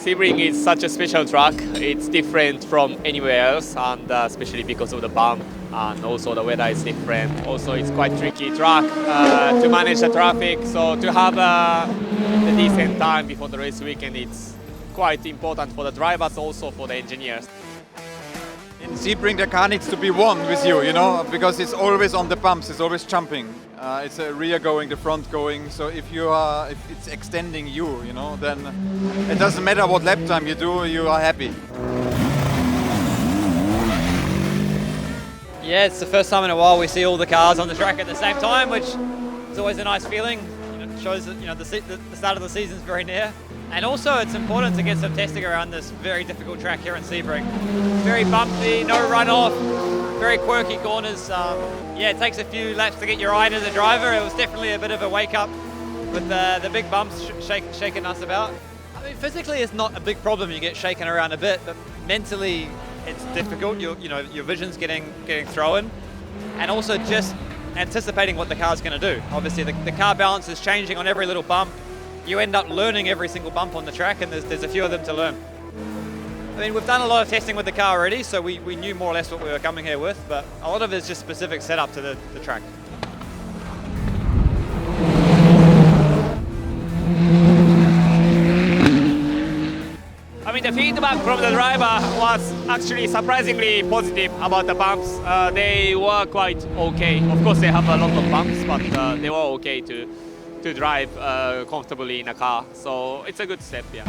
Sebring is such a special track. It's different from anywhere else, and especially because of the bump, and also the weather is different. Also, it's quite tricky track to manage the traffic. So to have a decent time before the race weekend, it's quite important for the drivers, also for the engineers. In Sebring, the car needs to be one with you, you know, because it's always on the bumps, it's always jumping. It's a rear going, the front going. So if it's extending you, you know, then it doesn't matter what lap time you do, you are happy. Yeah, it's the first time in a while we see all the cars on the track at the same time, which is always a nice feeling. You know, it shows that the start of the season is very near. And also it's important to get some testing around this very difficult track here in Sebring. Very bumpy, no runoff, very quirky corners. Yeah, it takes a few laps to get your eye to the driver. It was definitely a bit of a wake up with the big bumps shaking us about. I mean, physically it's not a big problem, you get shaken around a bit, but mentally it's difficult. Your vision's getting thrown, and also just anticipating what the car's going to do. Obviously the car balance is changing on every little bump. You end up learning every single bump on the track, and there's a few of them to learn. I mean, we've done a lot of testing with the car already, so we knew more or less what we were coming here with, but a lot of it is just specific setup to the track. I mean, the feedback from the driver was actually surprisingly positive about the bumps. They were quite okay. Of course, they have a lot of bumps, but they were okay to drive comfortably in a car. So it's a good step, yeah.